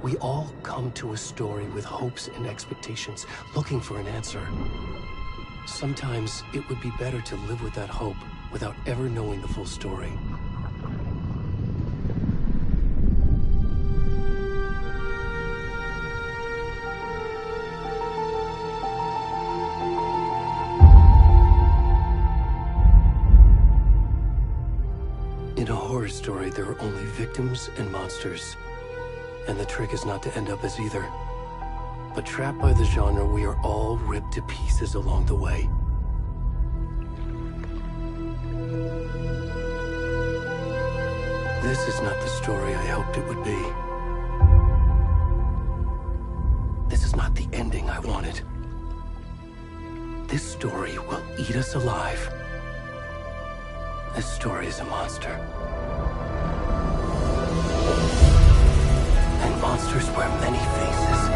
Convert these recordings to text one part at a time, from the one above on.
We all come to a story with hopes and expectations, looking for an answer. Sometimes it would be better to live with that hope without ever knowing the full story. In a horror story, there are only victims and monsters. And the trick is not to end up as either. But trapped by the genre, we are all ripped to pieces along the way. This is not the story I hoped it would be. This is not the ending I wanted. This story will eat us alive. This story is a monster. And monsters wear many faces.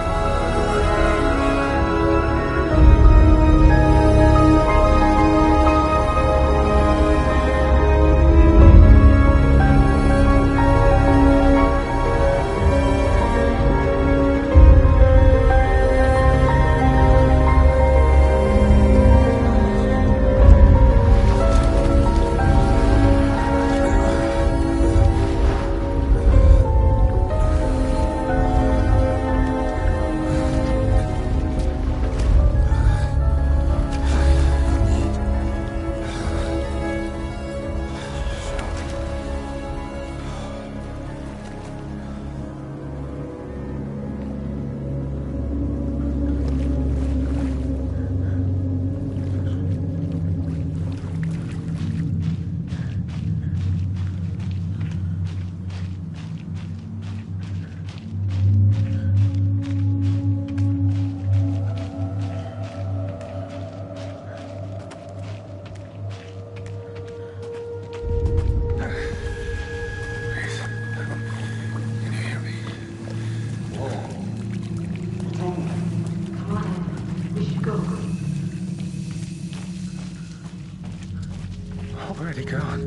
Already gone.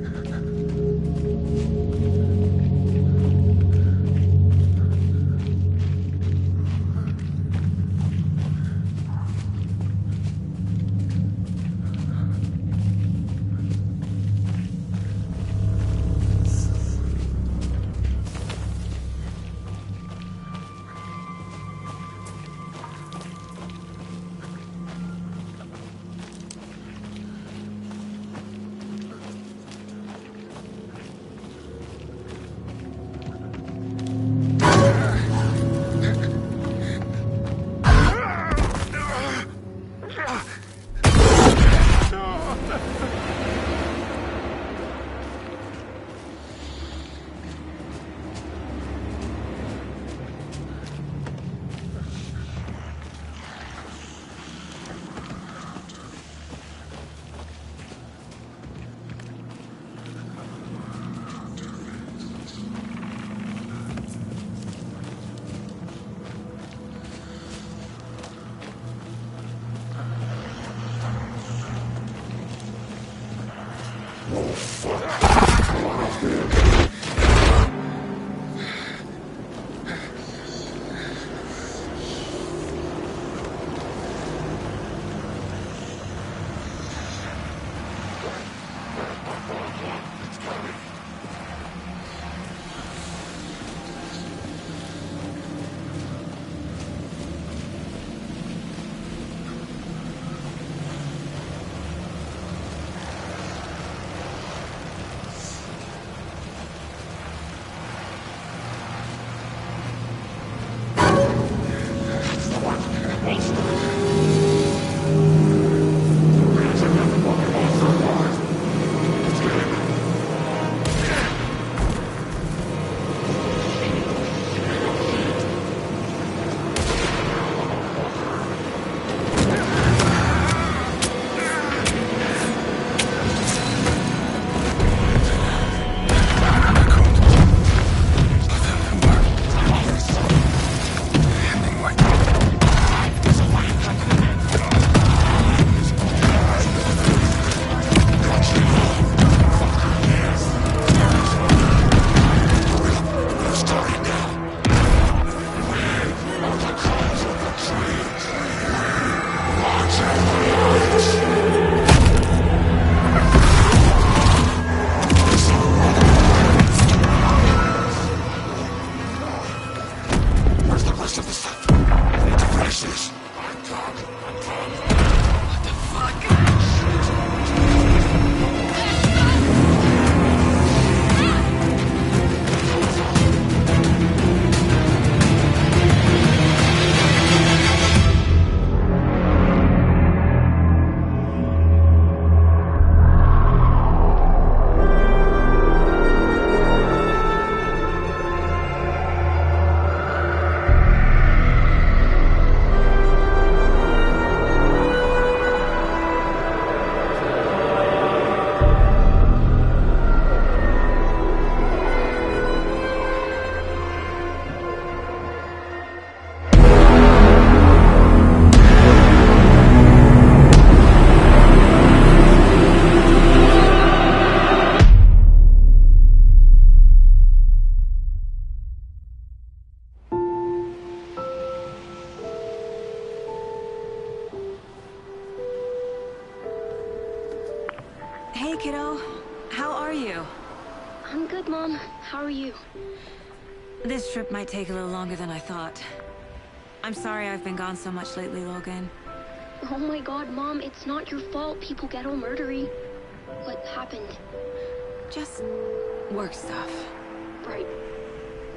Hey, kiddo. How are you? I'm good, Mom. How are you? This trip might take a little longer than I thought. I'm sorry I've been gone so much lately, Logan. Oh my god, Mom, it's not your fault people get all murdery. What happened? Just work stuff. Right.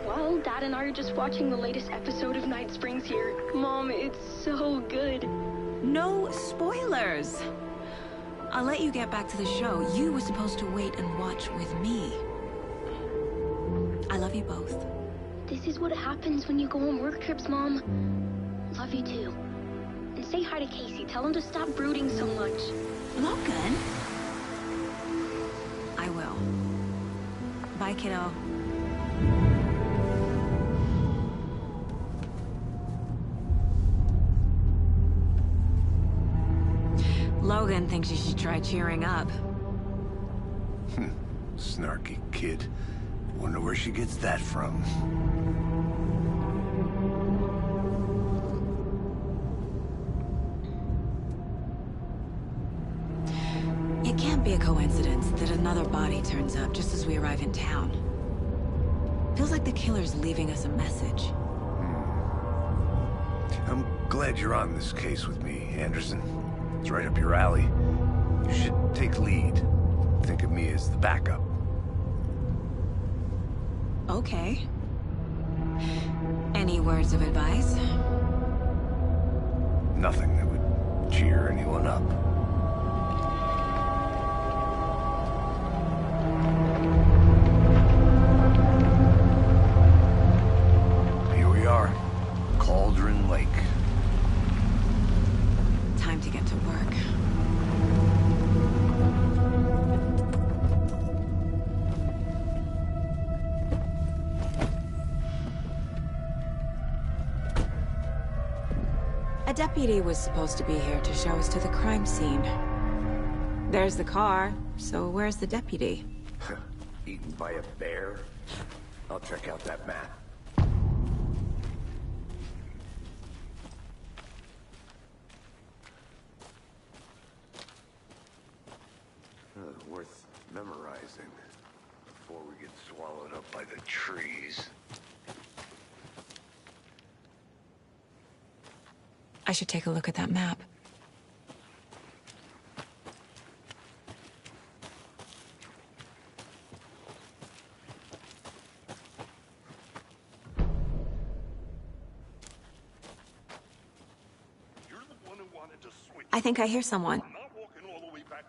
Well, Dad and I are just watching the latest episode of Night Springs here. Mom, it's so good. No spoilers! I'll let you get back to the show. You were supposed to wait and watch with me. I love you both. This is what happens when you go on work trips, Mom. Love you too. And say hi to Casey. Tell him to stop brooding so much. Logan? I will. Bye, kiddo. Logan thinks you should try cheering up. Snarky kid. Wonder where she gets that from. It can't be a coincidence that another body turns up just as we arrive in town. Feels like the killer's leaving us a message. I'm glad you're on this case with me, Anderson. It's right up your alley. You should take lead. Think of me as the backup. Okay. Any words of advice? Nothing that would cheer anyone up. Here we are. Cauldron Lake. Time to get to work. A deputy was supposed to be here to show us to the crime scene. There's the car, so where's the deputy? Eaten by a bear? I'll check out that map. Worth memorizing before we get swallowed up by the trees. I should take a look at that map. I think I hear someone.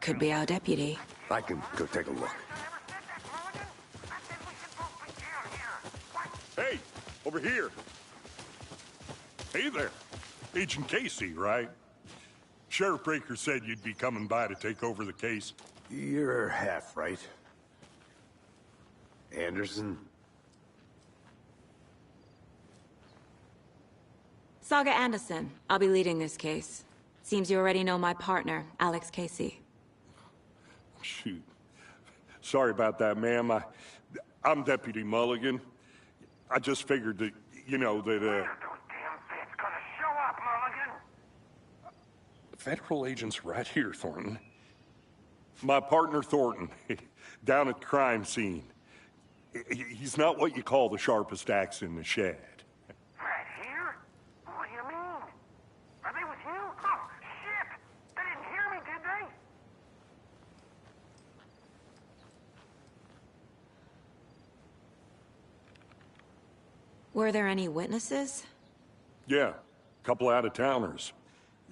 Could be our deputy. I can go take a look. Hey, over here. Hey there. Agent Casey, right? Sheriff Breaker said you'd be coming by to take over the case. You're half right. Anderson? Saga Anderson. I'll be leading this case. Seems you already know my partner, Alex Casey. Shoot. Sorry about that, ma'am. I'm Deputy Mulligan. I just figured that, you know, that, Federal agent's right here, Thornton. My partner, Thornton, down at the crime scene. He's not what you call the sharpest axe in the shed. Right here? What do you mean? Are they with you? Oh, shit! They didn't hear me, did they? Were there any witnesses? Yeah, a couple out-of-towners.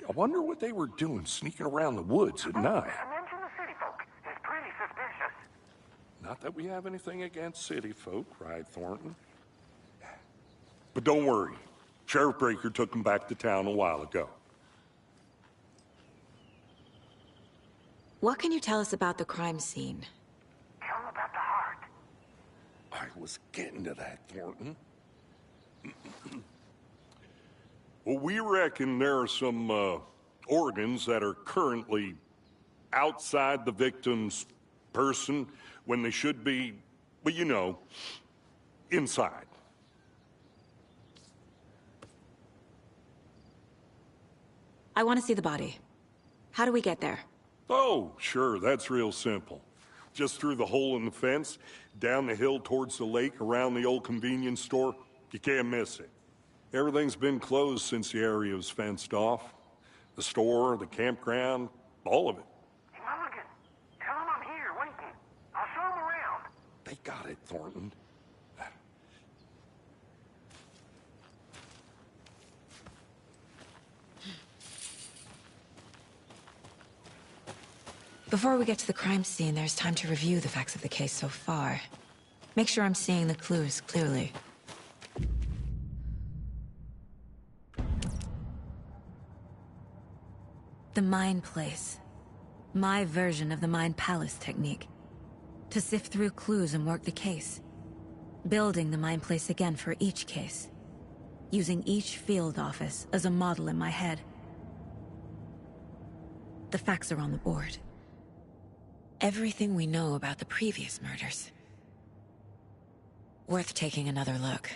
I wonder what they were doing sneaking around the woods at night. Mention the city folk. It's pretty suspicious. Not that we have anything against city folk, right, Thornton? But don't worry. Sheriff Breaker took them back to town a while ago. What can you tell us about the crime scene? Tell them about the heart. I was getting to that, Thornton. Well, we reckon there are some organs that are currently outside the victim's person when they should be, well, you know, inside. I want to see the body. How do we get there? Oh, sure, that's real simple. Just through the hole in the fence, down the hill towards the lake, around the old convenience store. You can't miss it. Everything's been closed since the area was fenced off. The store, the campground, all of it. Hey, Mulligan, tell him I'm here waiting. I'll show him around. They got it, Thornton. Before we get to the crime scene, there's time to review the facts of the case so far. Make sure I'm seeing the clues clearly. The Mind Place. My version of the Mind Palace technique. To sift through clues and work the case. Building the Mind Place again for each case. Using each field office as a model in my head. The facts are on the board. Everything we know about the previous murders. Worth taking another look.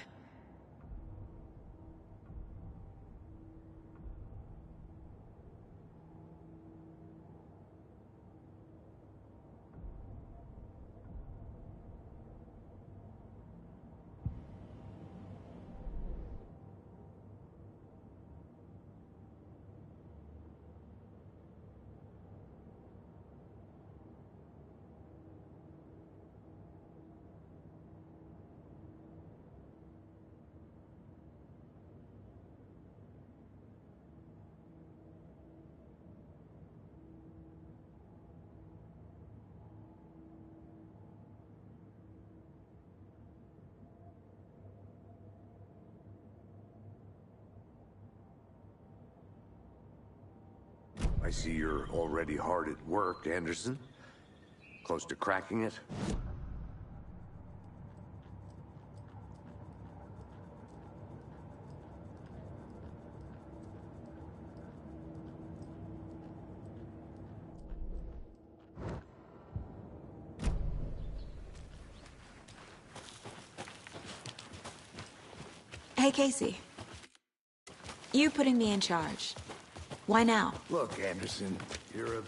I see you're already hard at work, Anderson. Close to cracking it? Hey, Casey. You putting me in charge. Why now? Look, Anderson, you're a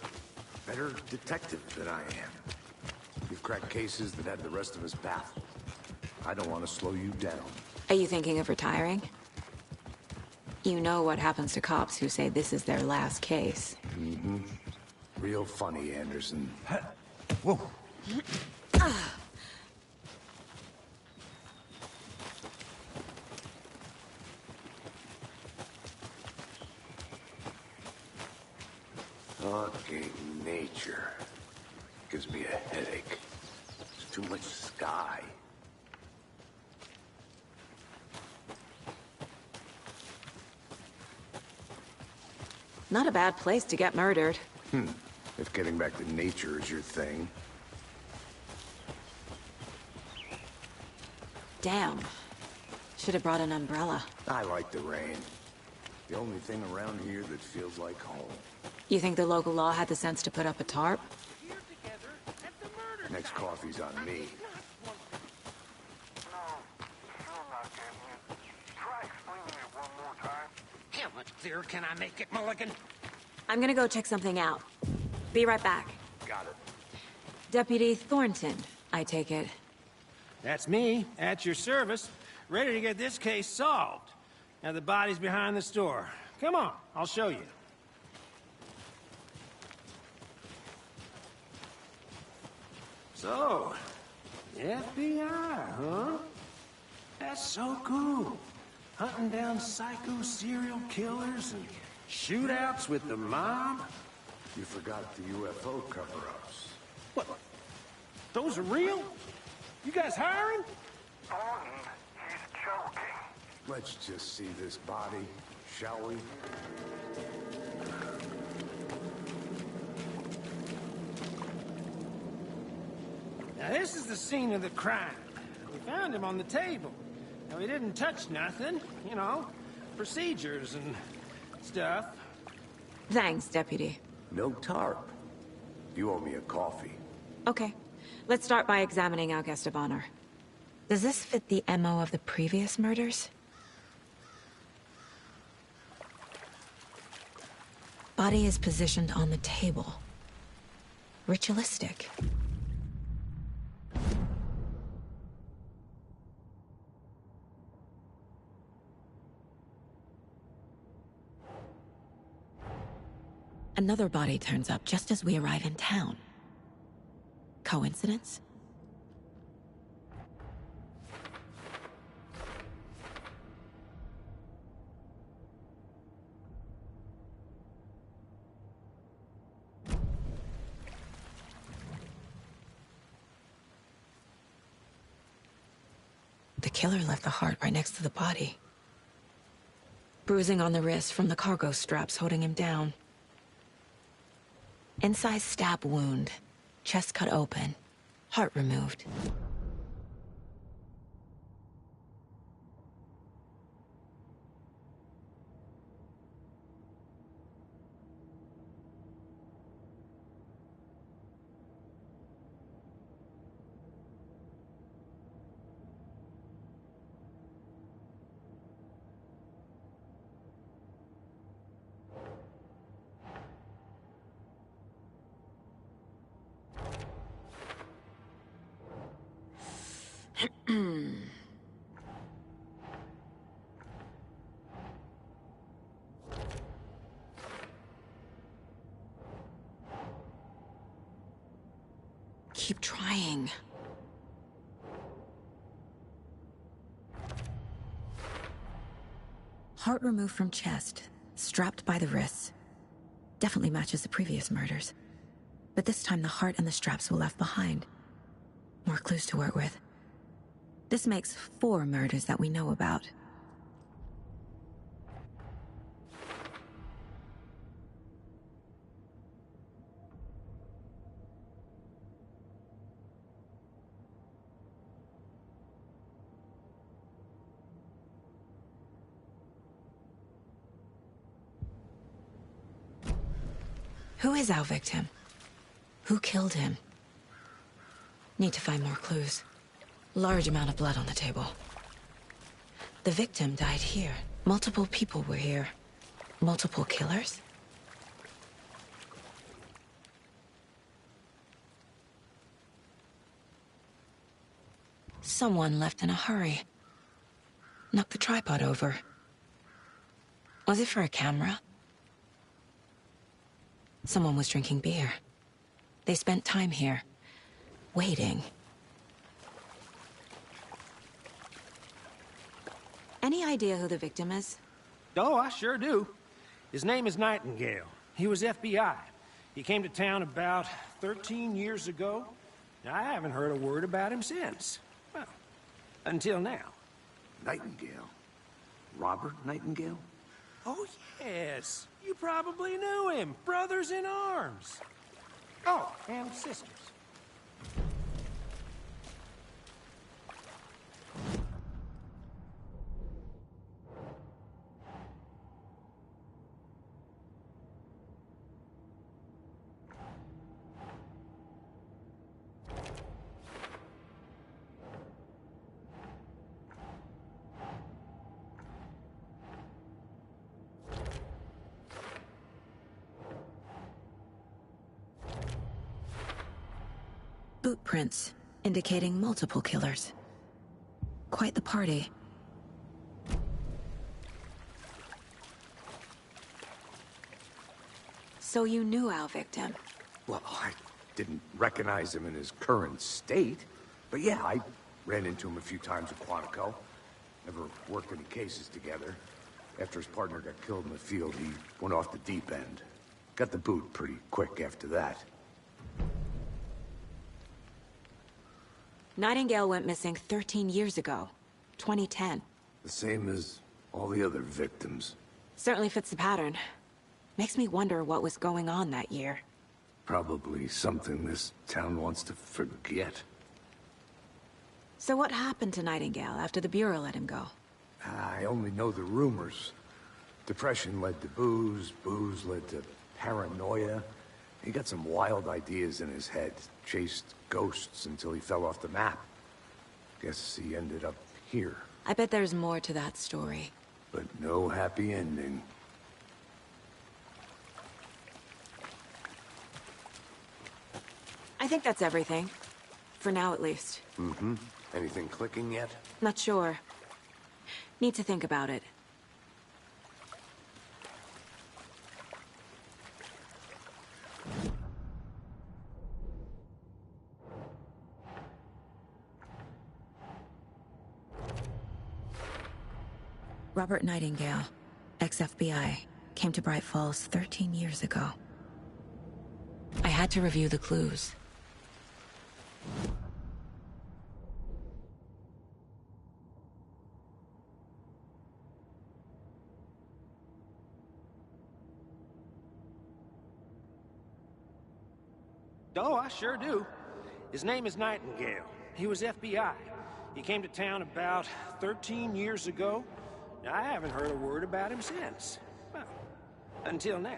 better detective than I am. You've cracked cases that had the rest of us baffled. I don't want to slow you down. Are you thinking of retiring? You know what happens to cops who say this is their last case. Mm-hmm. Real funny, Anderson. Whoa. Fucking nature. Gives me a headache. There's too much sky. Not a bad place to get murdered. If getting back to nature is your thing. Damn. Should have brought an umbrella. I like the rain. The only thing around here that feels like home. You think the local law had the sense to put up a tarp? Next coffee's on me. No, still not getting it. Try explaining it one more time. How much clearer can I make it, Mulligan? I'm gonna go check something out. Be right back. Got it. Deputy Thornton, I take it. That's me, at your service, ready to get this case solved. Now the body's behind the store. Come on, I'll show you. So, the FBI, huh? That's so cool. Hunting down psycho serial killers and shootouts with the mob. You forgot the UFO cover-ups. What? Those are real? You guys hiring? Thornton, he's joking. Let's just see this body, shall we? Now this is the scene of the crime. We found him on the table. Now he didn't touch nothing, you know, procedures and stuff. Thanks, Deputy. No tarp. You owe me a coffee. Okay. Let's start by examining our guest of honor. Does this fit the MO of the previous murders? Body is positioned on the table. ritualistic. Another body turns up just as we arrive in town. Coincidence? The killer left the heart right next to the body. Bruising on the wrist from the cargo straps holding him down. Inside stab wound, chest cut open, heart removed. Keep trying. Heart removed from chest, strapped by the wrists. Definitely matches the previous murders. But this time the heart and the straps were left behind. More clues to work with. This makes 4 murders that we know about. Who is our victim? Who killed him? Need to find more clues. Large amount of blood on the table. The victim died here. Multiple people were here. Multiple killers? Someone left in a hurry. Knocked the tripod over. Was it for a camera? Someone was drinking beer. They spent time here, waiting. Any idea who the victim is? Oh, I sure do. His name is Nightingale. He was FBI. He came to town about 13 years ago. I haven't heard a word about him since. Well, until now. Nightingale? Robert Nightingale? Oh, yes. You probably knew him. Brothers in arms. Oh, and sisters. Boot prints, indicating multiple killers. Quite the party. So you knew our victim? Well, I didn't recognize him in his current state. But yeah, I ran into him a few times at Quantico. Never worked any cases together. After his partner got killed in the field, he went off the deep end. Got the boot pretty quick after that. Nightingale went missing 13 years ago. 2010. The same as all the other victims. Certainly fits the pattern. Makes me wonder what was going on that year. Probably something this town wants to forget. So what happened to Nightingale after the Bureau let him go? I only know the rumors. Depression led to booze, booze led to paranoia. He got some wild ideas in his head, chased ghosts until he fell off the map. Guess he ended up here. I bet there's more to that story. But no happy ending. I think that's everything. For now, at least. Mm-hmm. Anything clicking yet? Not sure. Need to think about it. Robert Nightingale, ex-FBI, came to Bright Falls 13 years ago. I had to review the clues. Oh, I sure do. His name is Nightingale. He was FBI. He came to town about 13 years ago. Now, I haven't heard a word about him since. Well, until now.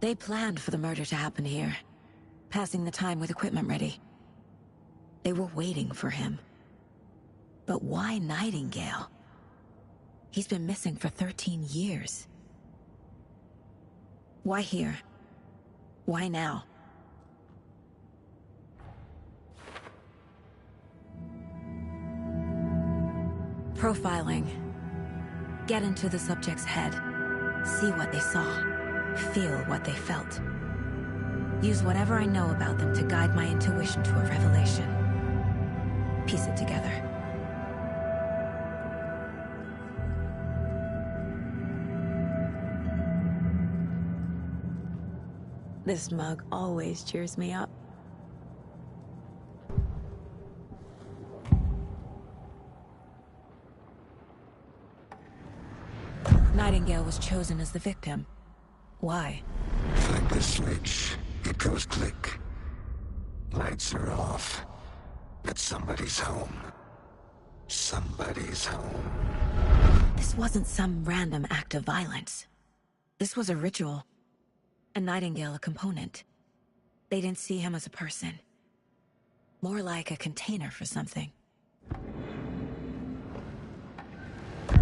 They planned for the murder to happen here, passing the time with equipment ready. They were waiting for him. But why Nightingale? He's been missing for 13 years. Why here? Why now? Profiling. Get into the subject's head. See what they saw. Feel what they felt. Use whatever I know about them to guide my intuition to a revelation. Piece it together. This mug always cheers me up. Nightingale was chosen as the victim. Why? Flick the switch. It goes click. Lights are off. But somebody's home. Somebody's home. This wasn't some random act of violence. This was a ritual. And Nightingale a component. They didn't see him as a person. More like a container for something.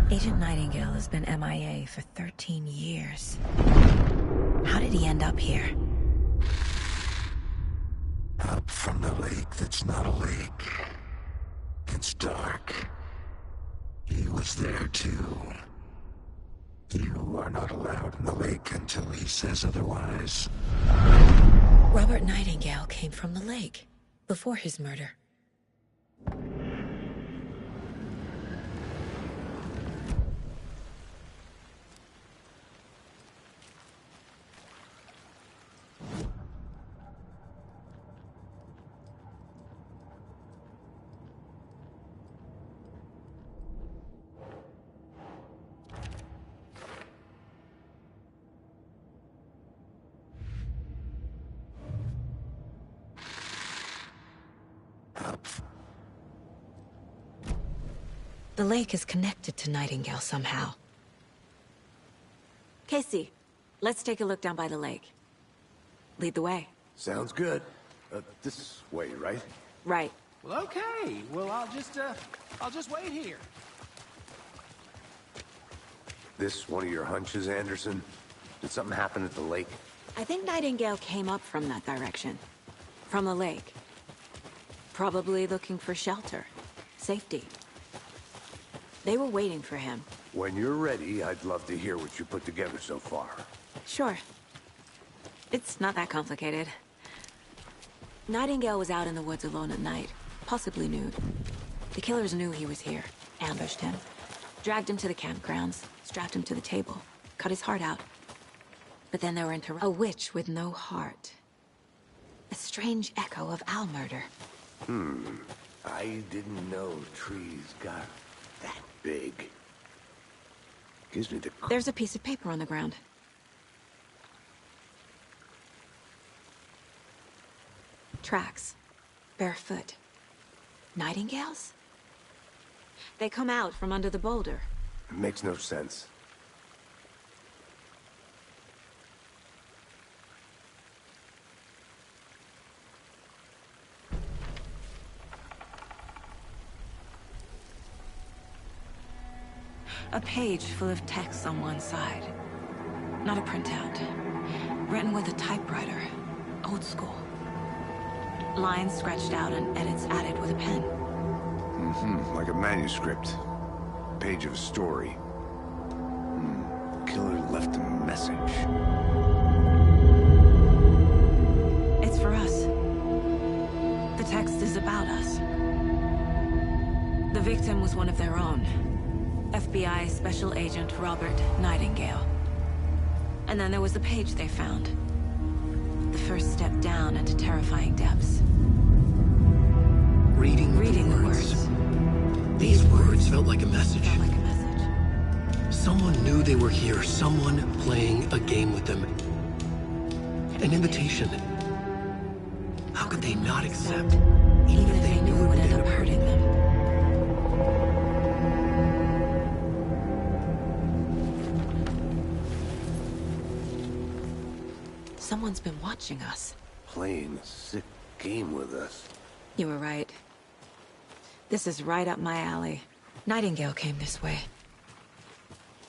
Agent Nightingale has been MIA for 13 years. How did he end up here? Up from the lake that's not a lake. It's dark. He was there too. You are not allowed in the lake until he says otherwise. Robert Nightingale came from the lake, before his murder. The lake is connected to Nightingale somehow. Casey, let's take a look down by the lake. Lead the way. Sounds good. This way, right? Right. Well, okay. Well, I'll just wait here. This one of your hunches, Anderson? Did something happen at the lake? I think Nightingale came up from that direction. From the lake. Probably looking for shelter. Safety. They were waiting for him. When you're ready, I'd love to hear what you put together so far. Sure. It's not that complicated. Nightingale was out in the woods alone at night, possibly nude. The killers knew he was here, ambushed him, dragged him to the campgrounds, strapped him to the table, cut his heart out. But then they were interrupted. A witch with no heart. A strange echo of owl murder. I didn't know trees got that big. Gives me the... There's a piece of paper on the ground. Tracks. Barefoot. Nightingales? They come out from under the boulder. It makes no sense. A page full of text on one side. Not a printout. Written with a typewriter. Old school. Lines scratched out and edits added with a pen. Like a manuscript. Page of a story. Killer left a message. It's for us. The text is about us. The victim was one of their own. FBI Special Agent Robert Nightingale. And then there was the page they found. The first step down into terrifying depths. Reading the words. These words felt like a message. Felt like a message. Someone knew they were here. Someone playing a game with them. An invitation. How could they not accept? Even if they knew it would end up hurting them. Someone's been watching us. Playing a sick game with us. You were right. This is right up my alley. Nightingale came this way.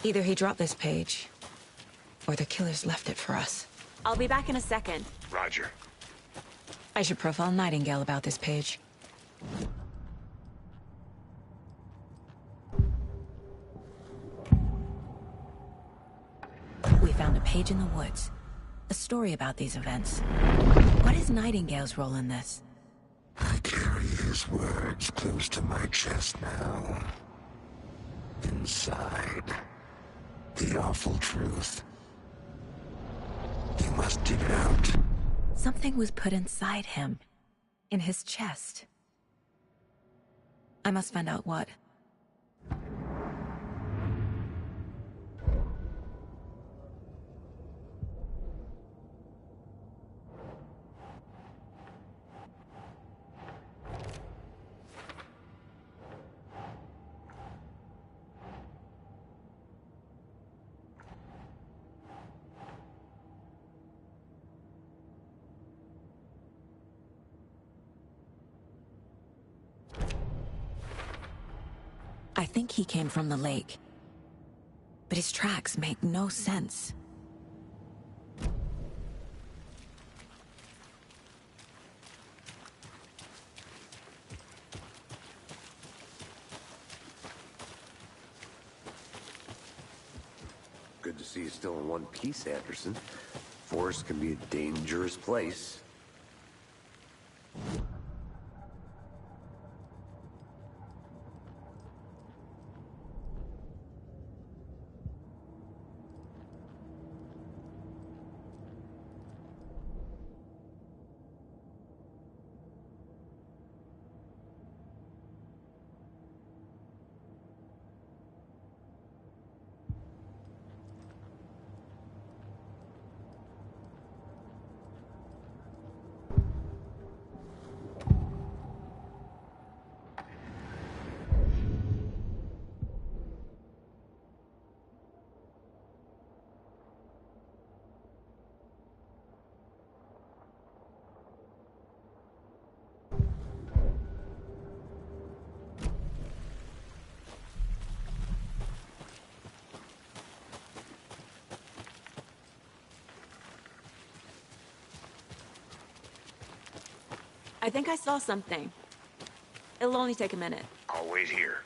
Either he dropped this page, or the killers left it for us. I'll be back in a second. Roger. I should profile Nightingale about this page. We found a page in the woods. A story about these events. What is Nightingale's role in this? I carry his words close to my chest now. Inside, the awful truth. You must dig it out. Something was put inside him. In his chest. I must find out what. I think he came from the lake. But his tracks make no sense. Good to see you still in one piece, Anderson. Forest can be a dangerous place. I think I saw something. It'll only take a minute. I'll wait here.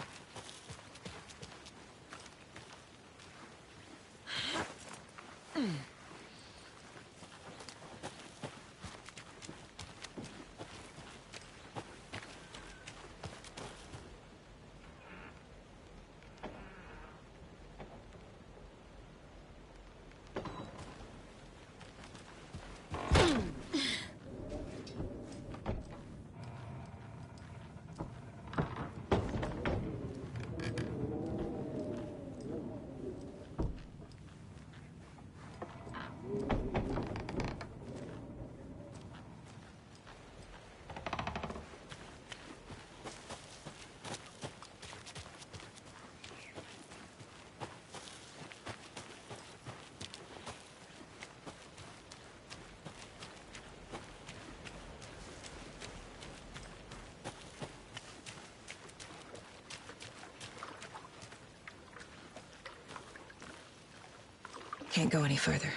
Can't go any further.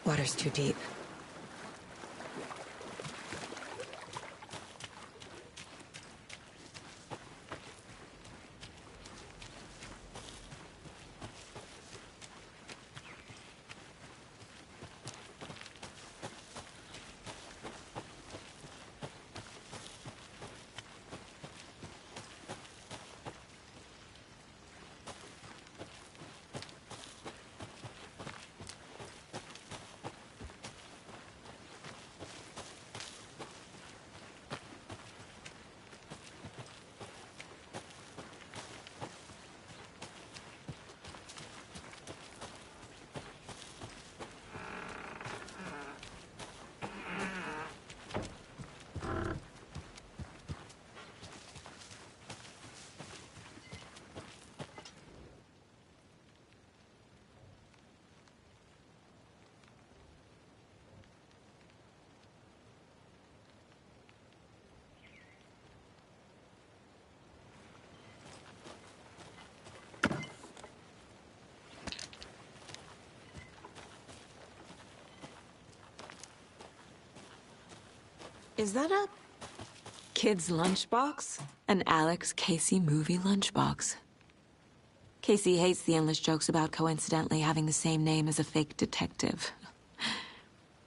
Water's too deep. Is that a kid's lunchbox? An Alex Casey movie lunchbox. Casey hates the endless jokes about coincidentally having the same name as a fake detective.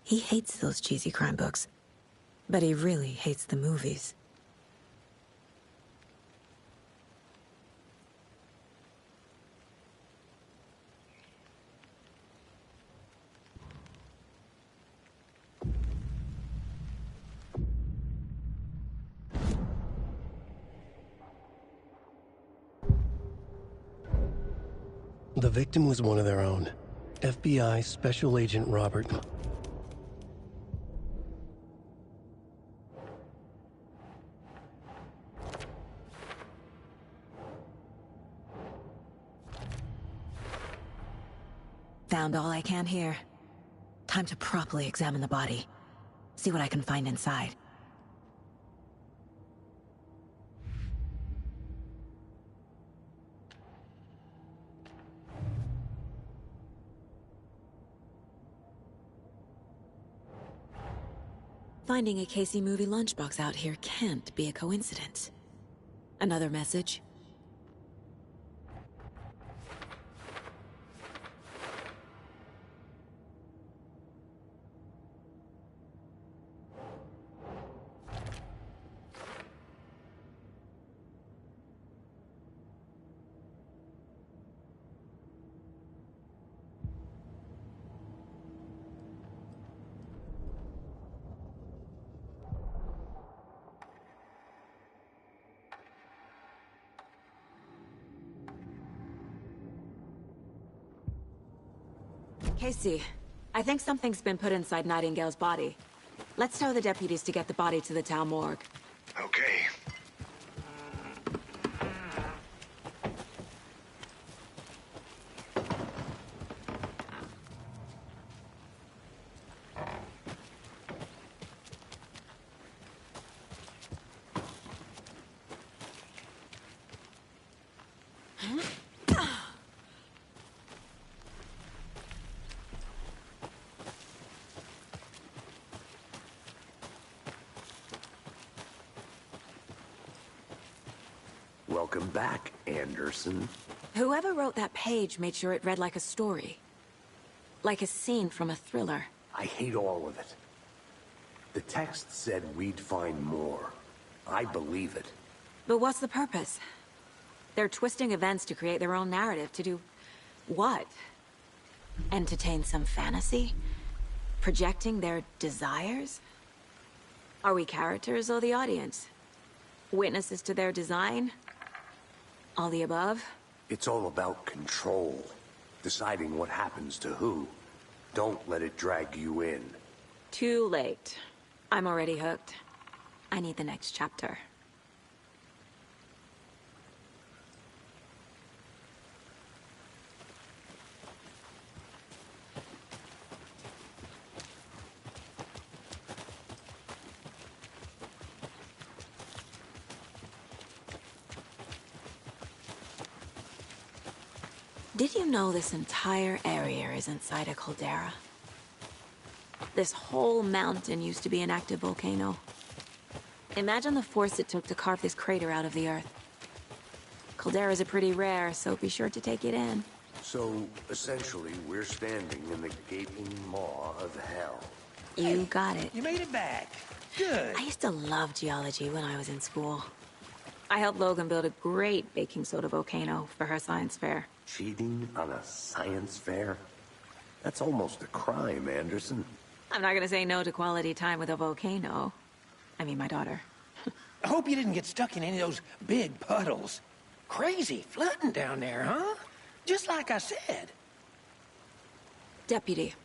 He hates those cheesy crime books, but he really hates the movies. The victim was one of their own. FBI Special Agent Robert. Found all I can here. Time to properly examine the body. See what I can find inside. Finding a Casey movie lunchbox out here can't be a coincidence. Another message? Casey, I think something's been put inside Nightingale's body. Let's tell the deputies to get the body to the town morgue. Okay. Welcome back, Anderson. Whoever wrote that page made sure it read like a story. Like a scene from a thriller. I hate all of it. The text said we'd find more. I believe it. But what's the purpose? They're twisting events to create their own narrative. To do what? Entertain some fantasy? Projecting their desires? Are we characters or the audience? Witnesses to their design? All the above? It's all about control. Deciding what happens to who. Don't let it drag you in. Too late. I'm already hooked. I need the next chapter. Did you know this entire area is inside a caldera? This whole mountain used to be an active volcano. Imagine the force it took to carve this crater out of the earth. Calderas are pretty rare, so be sure to take it in. So, essentially, we're standing in the gaping maw of hell. You got it. You made it back. Good. I used to love geology when I was in school. I helped Logan build a great baking soda volcano for her science fair. Cheating on a science fair? That's almost a crime, Anderson. I'm not gonna say no to quality time with a volcano. I mean, my daughter. I hope you didn't get stuck in any of those big puddles. Crazy flooding down there, huh? Just like I said. Deputy,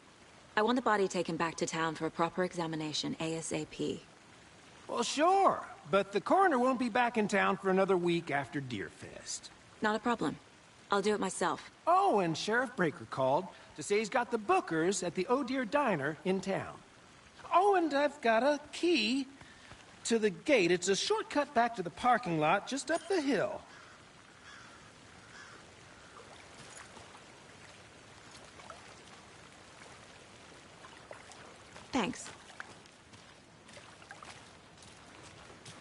I want the body taken back to town for a proper examination, ASAP. Well, sure. But the coroner won't be back in town for another week after Deerfest. Not a problem. I'll do it myself. Oh, and Sheriff Breaker called to say he's got the Bookers at the Oh Dear Diner in town. Oh, and I've got a key to the gate. It's a shortcut back to the parking lot just up the hill. Thanks.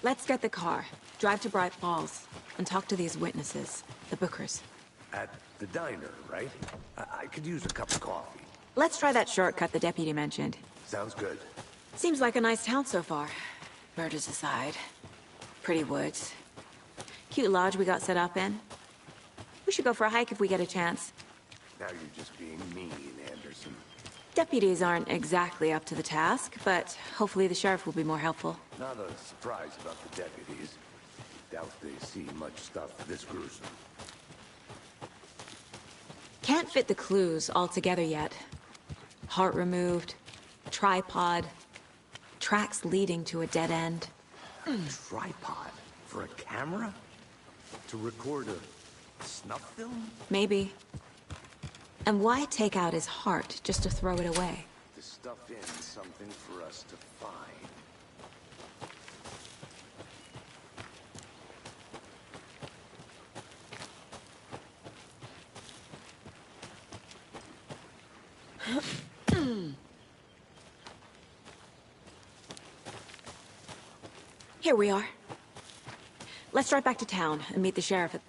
Let's get the car, drive to Bright Falls, and talk to these witnesses, the Bookers. At the diner, right? I could use a cup of coffee. Let's try that shortcut the deputy mentioned. Sounds good. Seems like a nice town so far. Murders aside. Pretty woods. Cute lodge we got set up in. We should go for a hike if we get a chance. Now you're just being mean, Anderson. Deputies aren't exactly up to the task, but hopefully the sheriff will be more helpful. Not a surprise about the deputies. Doubt they see much stuff this gruesome. Can't fit the clues all together yet. Heart removed, tripod, tracks leading to a dead end. Tripod? For a camera? To record a snuff film? Maybe. And why take out his heart just to throw it away? To stuff in something for us to find. Here we are. Let's drive back to town and meet the sheriff at...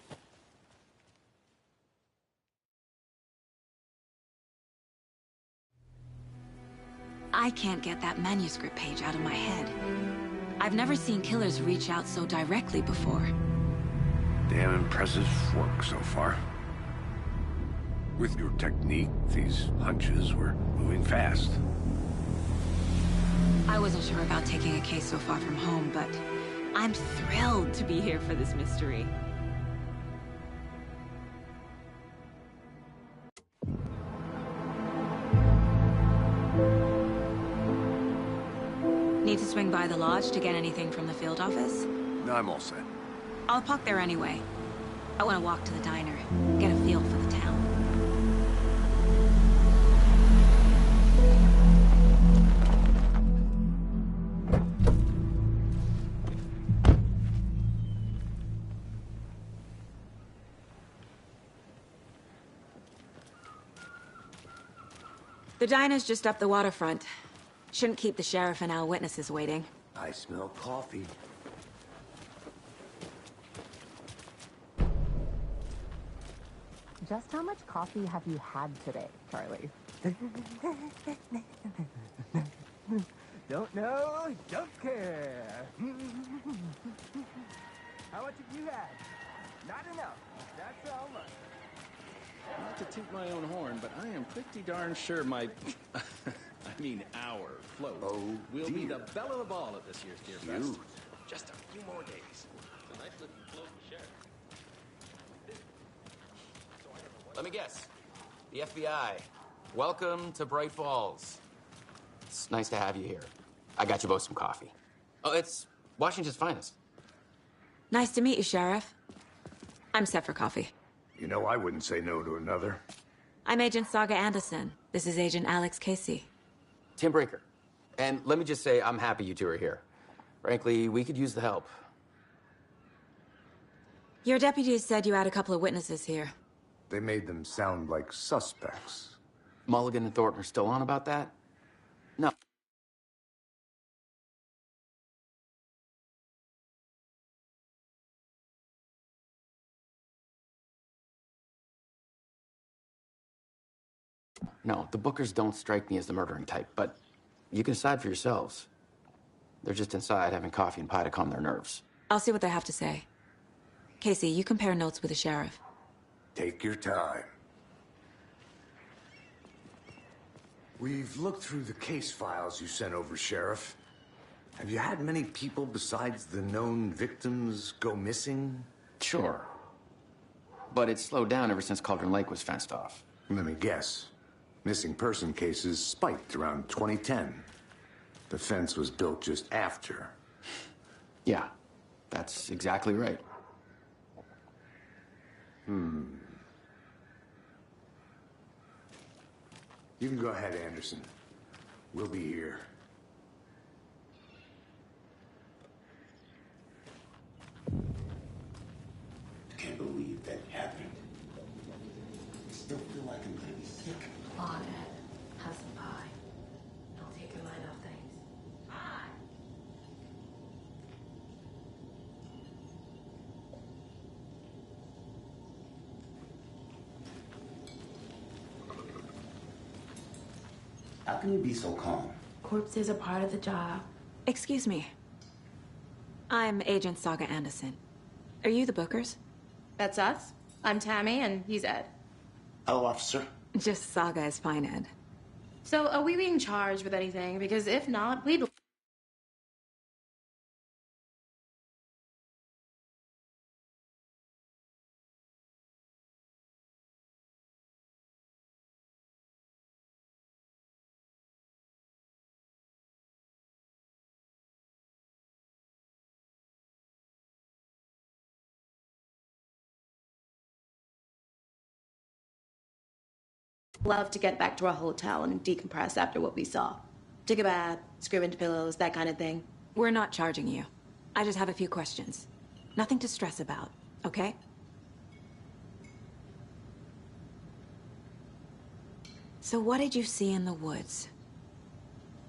I can't get that manuscript page out of my head. I've never seen killers reach out so directly before. Damn impressive work so far. With your technique, these hunches were moving fast. I wasn't sure about taking a case so far from home, but I'm thrilled to be here for this mystery. Need to swing by the lodge to get anything from the field office? No, I'm all set. I'll park there anyway. I want to walk to the diner, get a feel for the town. The diner's just up the waterfront. Shouldn't keep the sheriff and our witnesses waiting. I smell coffee. Just how much coffee have you had today, Charlie? Don't know, don't care. How much have you had? Not enough. That's how much. Not to toot my own horn, but I am pretty darn sure my... I mean our float will be the belle of the ball at this year's Deerfest. Just a few more days. It's a nice looking float, Sheriff. Let me guess. The FBI. Welcome to Bright Falls. It's nice to have you here. I got you both some coffee. Oh, it's Washington's finest. Nice to meet you, Sheriff. I'm set for coffee. You know, I wouldn't say no to another. I'm Agent Saga Anderson. This is Agent Alex Casey. Tim Breaker. And let me just say, I'm happy you two are here. Frankly, we could use the help. Your deputies said you had a couple of witnesses here. They made them sound like suspects. Mulligan and Thornton are still on about that? No. No, the Bookers don't strike me as the murdering type, but you can decide for yourselves. They're just inside having coffee and pie to calm their nerves. I'll see what they have to say. Casey, you compare notes with the sheriff. Take your time. We've looked through the case files you sent over, Sheriff. Have you had many people besides the known victims go missing? Sure. But it's slowed down ever since Cauldron Lake was fenced off. Let me guess. Missing person cases spiked around 2010. The fence was built just after. Yeah, that's exactly right. You can go ahead, Anderson. We'll be here. Can't believe that happened. I still feel like I'm gonna be sick. On it. Have some pie. I'll take your mind off things. Pie. How can you be so calm? Corpses are part of the job. Excuse me. I'm Agent Saga Anderson. Are you the Bookers? That's us. I'm Tammy, and he's Ed. Hello, officer. Just Saga is fine, Ed. So, are we being charged with anything? Because if not, we'd... love to get back to our hotel and decompress after what we saw. Take a bath, scream into pillows, that kind of thing. We're not charging you. I just have a few questions. Nothing to stress about, okay? So what did you see in the woods?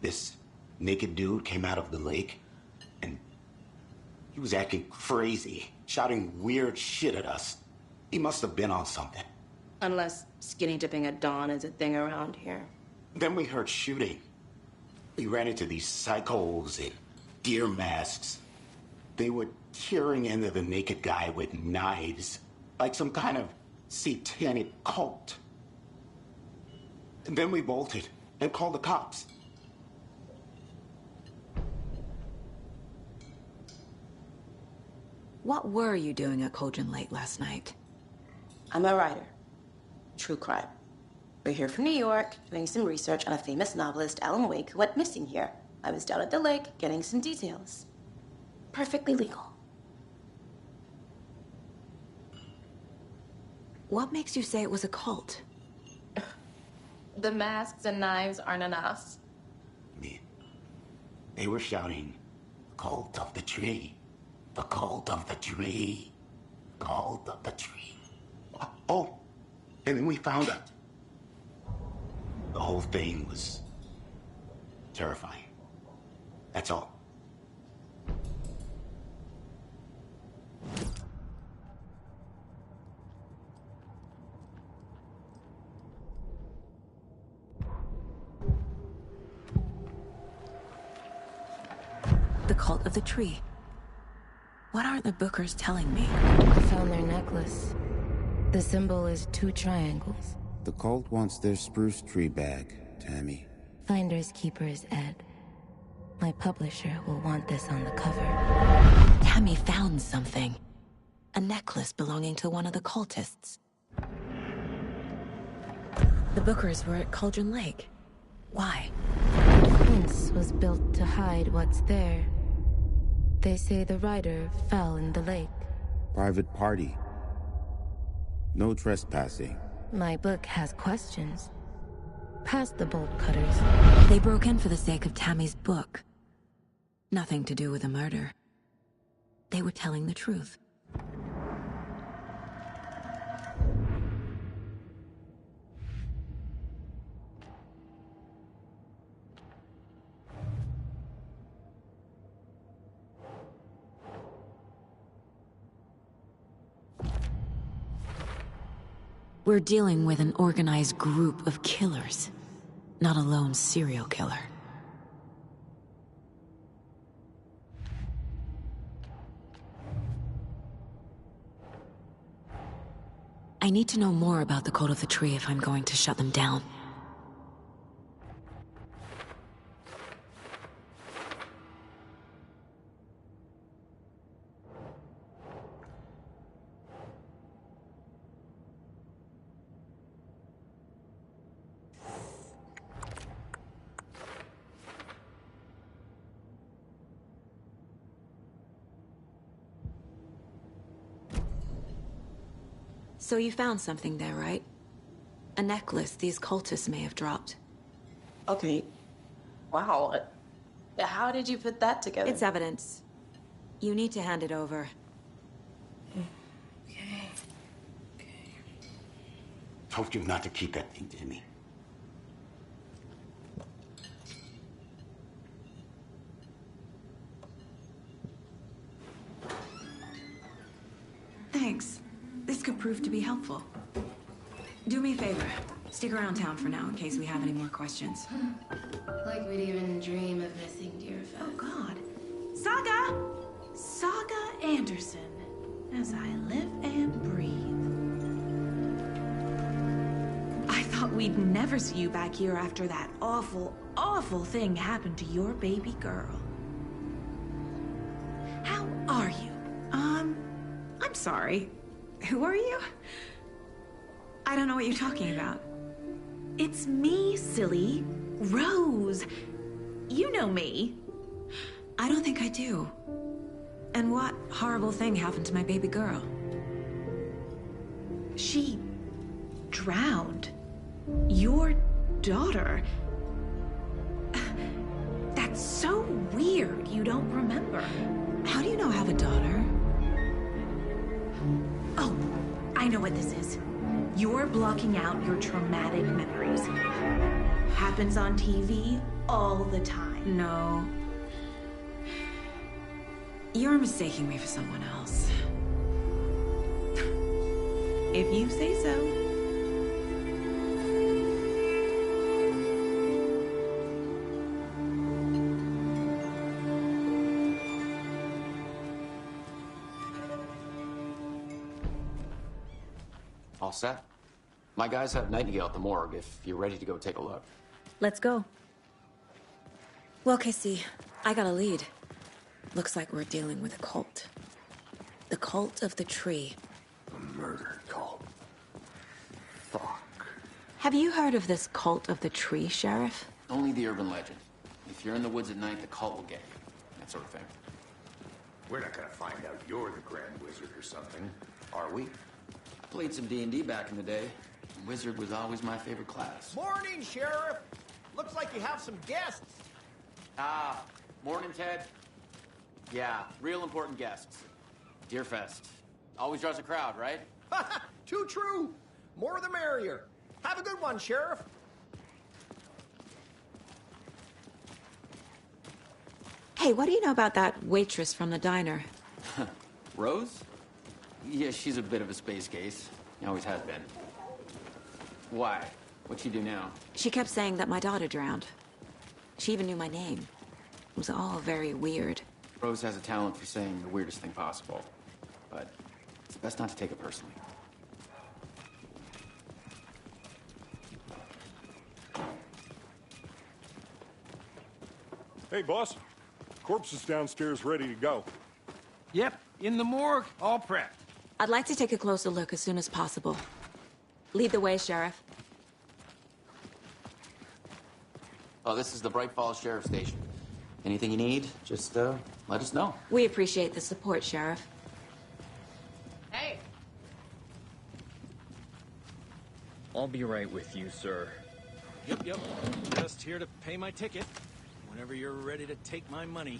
This naked dude came out of the lake, and he was acting crazy, shouting weird shit at us. He must have been on something. Unless skinny dipping at dawn is a thing around here. Then we heard shooting. We ran into these psychos in deer masks. They were tearing into the naked guy with knives, like some kind of satanic cult. And then we bolted and called the cops. What were you doing at Cauldron Lake last night? I'm a writer. True crime. We're here from New York, doing some research on a famous novelist, Alan Wake, who went missing here. I was down at the lake, getting some details. Perfectly legal. What makes you say it was a cult? The masks and knives aren't enough. They were shouting, "Cult of the tree. The cult of the tree. Cult of the tree." Oh, and then we found out. The whole thing was terrifying. That's all. The cult of the tree. What are the Bookers telling me? I found their necklace. The symbol is 2 triangles. The cult wants their spruce tree back, Tammy. Finders keepers, Ed. My publisher will want this on the cover. Tammy found something. A necklace belonging to one of the cultists. The Bookers were at Cauldron Lake. Why? The fence was built to hide what's there. They say the rider fell in the lake. Private party. No trespassing. My book has questions. Past the bolt cutters. They broke in for the sake of Tammy's book. Nothing to do with a murder. They were telling the truth. We're dealing with an organized group of killers, not a lone serial killer. I need to know more about the Cult of the Tree if I'm going to shut them down. So you found something there, right? A necklace these cultists may have dropped. Okay. Wow. How did you put that together? It's evidence. You need to hand it over. Okay. Told you not to keep that thing to me. Thanks. This could prove to be helpful. Do me a favor. Stick around town for now in case we have any more questions. Like we'd even dream of missing Deerfest. Oh, God. Saga! Saga Anderson. As I live and breathe. I thought we'd never see you back here after that awful, awful thing happened to your baby girl. How are you? I'm sorry. Who are you? I don't know what you're talking about. It's me, silly. Rose. You know me. I don't think I do. And what horrible thing happened to my baby girl? She drowned. Your daughter. That's so weird you don't remember. How do you know I have a daughter? Oh, I know what this is. You're blocking out your traumatic memories. Happens on TV all the time. No. You're mistaking me for someone else. If you say so. All set? My guys have Nightingale at the morgue if you're ready to go take a look. Let's go. Well, Casey, I got a lead. Looks like we're dealing with a cult. The Cult of the Tree. A murder cult. Fuck. Have you heard of this Cult of the Tree, Sheriff? Only the urban legend. If you're in the woods at night, the cult will get you. That sort of thing. We're not gonna find out you're the Grand Wizard or something, are we? Played some D&D back in the day. Wizard was always my favorite class. Morning, Sheriff. Looks like you have some guests. Morning, Ted. Yeah, real important guests. Deerfest. Always draws a crowd, right? Too true. More the merrier. Have a good one, Sheriff. Hey, what do you know about that waitress from the diner? Rose? Yeah, she's a bit of a space case. Always has been. Why? What'd she do now? She kept saying that my daughter drowned. She even knew my name. It was all very weird. Rose has a talent for saying the weirdest thing possible. But it's best not to take it personally. Hey, boss. Corpse is downstairs ready to go. Yep, in the morgue, all prepped. I'd like to take a closer look as soon as possible. Lead the way, Sheriff. Oh, this is the Bright Falls Sheriff Station. Anything you need, just let us know. We appreciate the support, Sheriff. Hey! I'll be right with you, sir. Yep. Just here to pay my ticket. Whenever you're ready to take my money.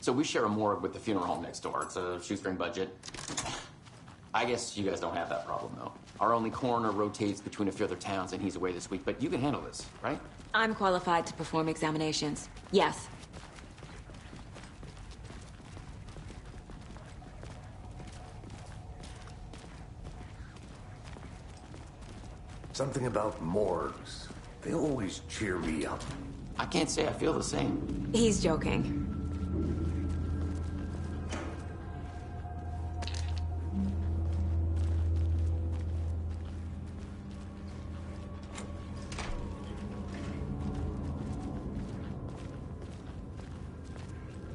So we share a morgue with the funeral home next door. It's a shoestring budget. I guess you guys don't have that problem, though. Our only coroner rotates between a few other towns, and he's away this week. But you can handle this, right? I'm qualified to perform examinations. Yes. Something about morgues. They always cheer me up. I can't say I feel the same. He's joking.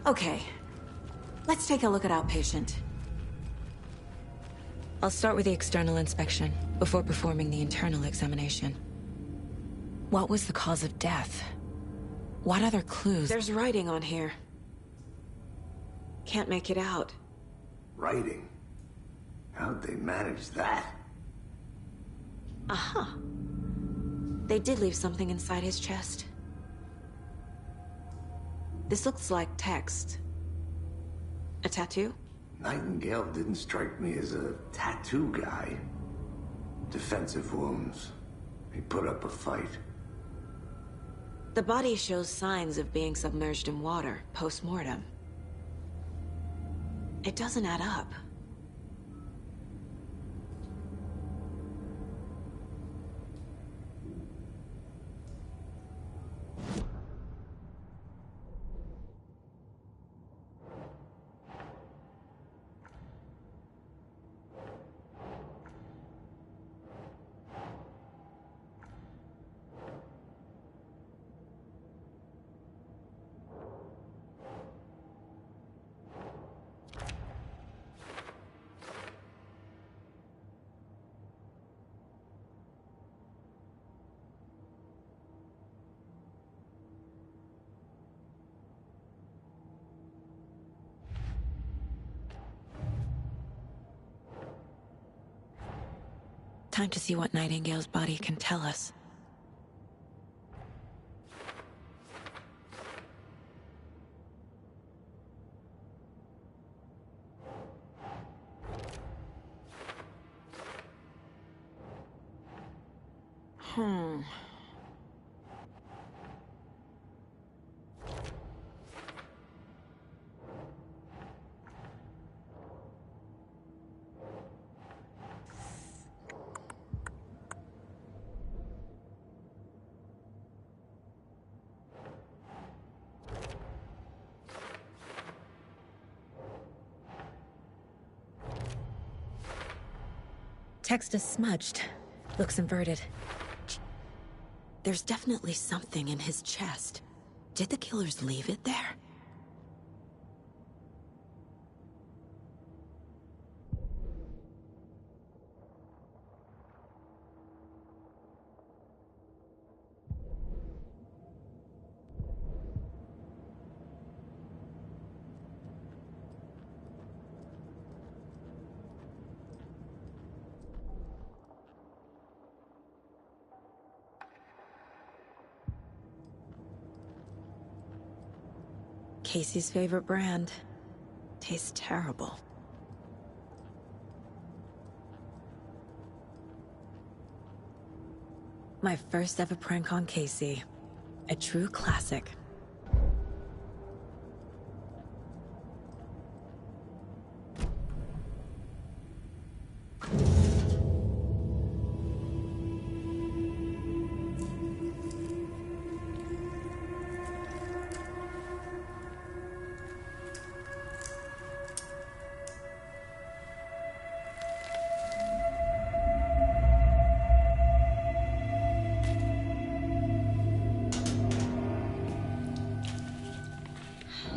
Okay. Let's take a look at Outpatient. I'll start with the external inspection, before performing the internal examination. What was the cause of death? What other clues? There's writing on here. Can't make it out. Writing? How'd they manage that? Uh-huh. They did leave something inside his chest. This looks like text. A tattoo? Nightingale didn't strike me as a tattoo guy. Defensive wounds. He put up a fight. The body shows signs of being submerged in water, post-mortem. It doesn't add up. Time to see what Nightingale's body can tell us. Text is smudged. Looks inverted. There's definitely something in his chest. Did the killers leave it there? Casey's favorite brand. Tastes terrible. My first ever prank on Casey. A true classic.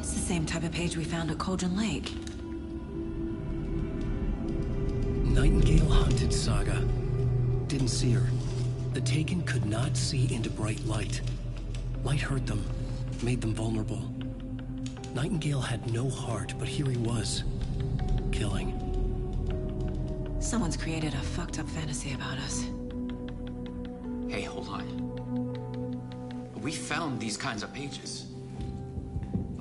Same type of page we found at Cauldron Lake. Nightingale hunted Saga. Didn't see her. The Taken could not see into bright light. Light hurt them, made them vulnerable. Nightingale had no heart, but here he was, killing. Someone's created a fucked up fantasy about us. Hey, hold on. We found these kinds of pages.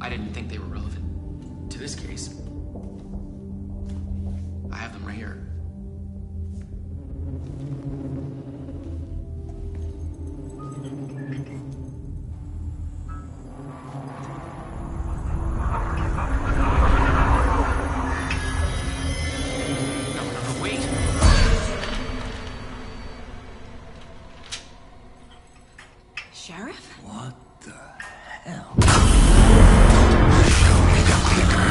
I didn't think they were relevant to this case. I have them right here. Sheriff? What the hell? Show me the clicker.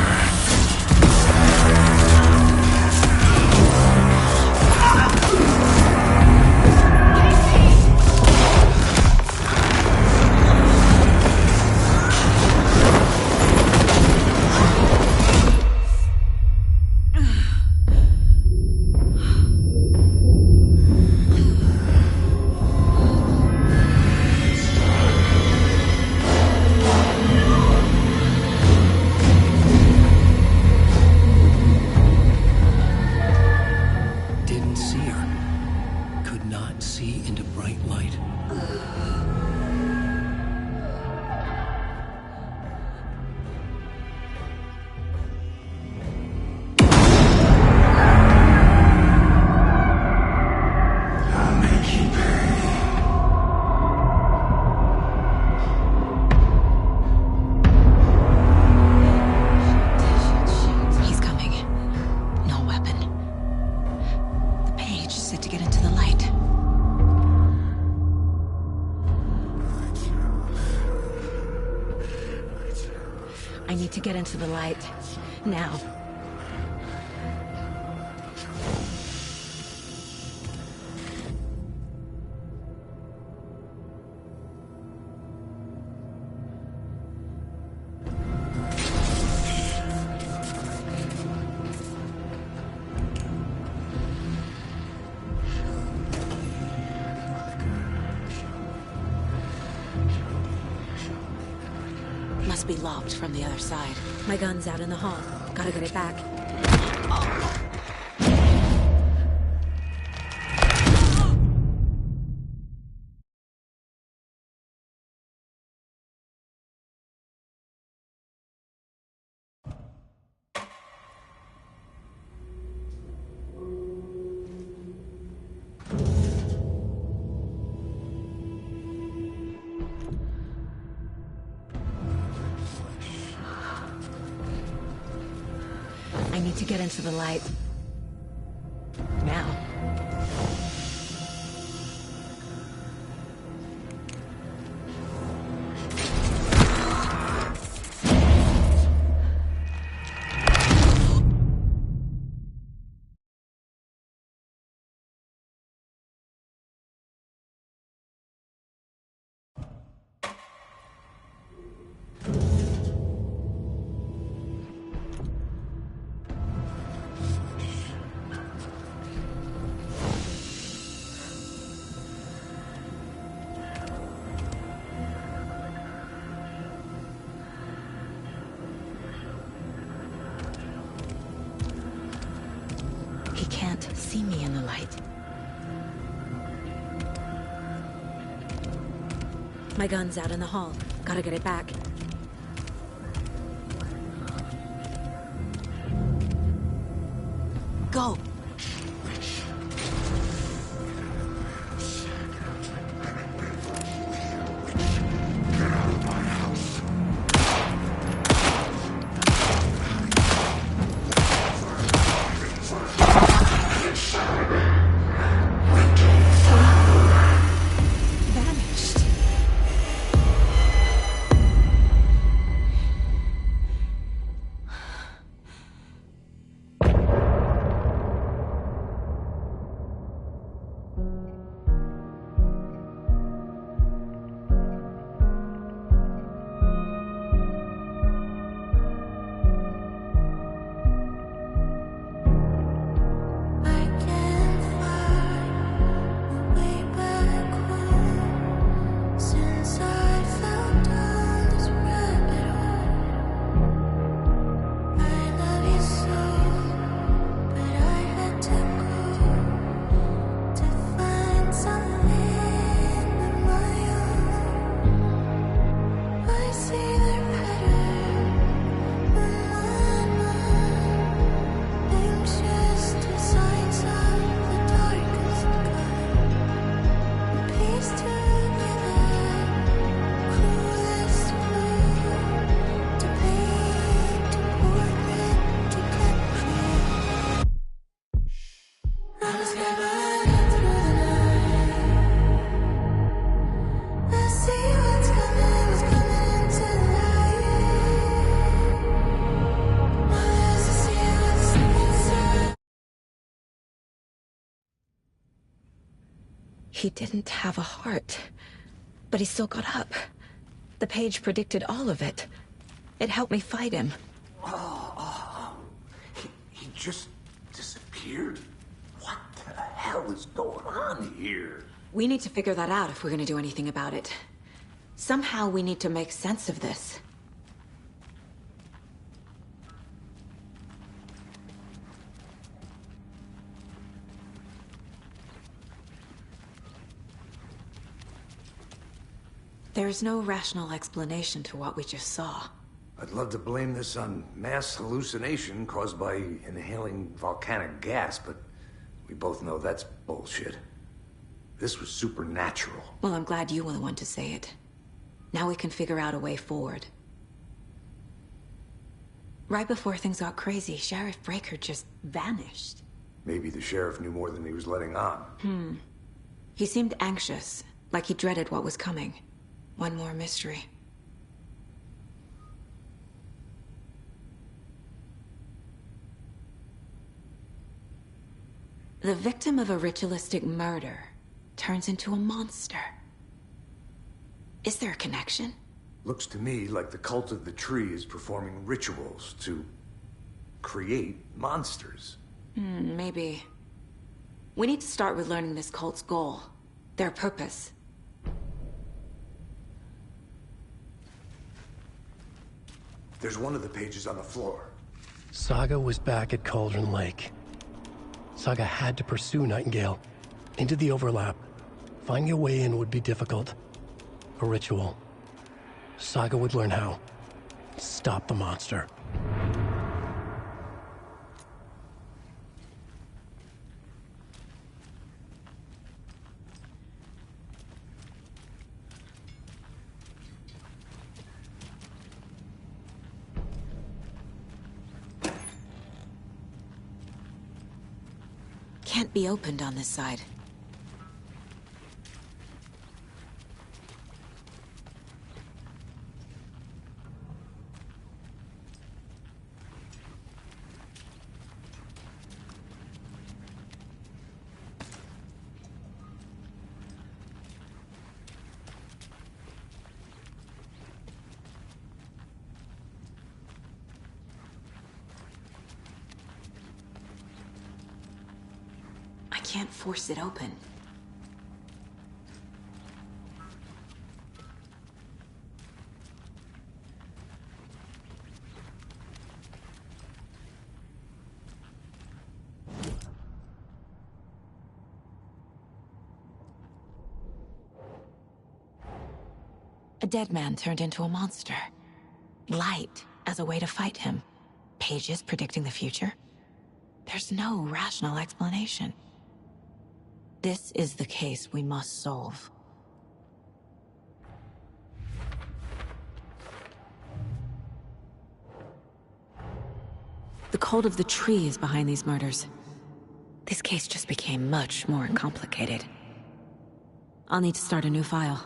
Didn't see her. Could not see into bright light. I'll make you pay. He's coming. No weapon. The page set to get into the light. I need to get into the light. Now. Must be locked from the other side. My gun's out in the hall. Gotta get it back. I need to get into the light. Now. He can't see me in the light. My gun's out in the hall. Gotta get it back. Go! Vanished. He didn't have a heart, but he still got up. The page predicted all of it. It helped me fight him. He just disappeared? What the hell is going on here? We need to figure that out if we're gonna do anything about it. Somehow we need to make sense of this. There's no rational explanation to what we just saw. I'd love to blame this on mass hallucination caused by inhaling volcanic gas, but we both know that's bullshit. This was supernatural. Well, I'm glad you were the one to say it. Now we can figure out a way forward. Right before things got crazy, Sheriff Breaker just vanished. Maybe the sheriff knew more than he was letting on. He seemed anxious, like he dreaded what was coming. One more mystery. The victim of a ritualistic murder turns into a monster. Is there a connection? Looks to me like the cult of the tree is performing rituals to create monsters. Maybe. We need to start with learning this cult's goal, their purpose. There's one of the pages on the floor. Saga was back at Cauldron Lake. Saga had to pursue Nightingale into the overlap. Finding a way in would be difficult. A ritual. Saga would learn how. Stop the monster. Can't be opened on this side. I can't force it open. A dead man turned into a monster. Light as a way to fight him. Pages predicting the future. There's no rational explanation. This is the case we must solve. The cult of the tree is behind these murders. This case just became much more complicated. I'll need to start a new file.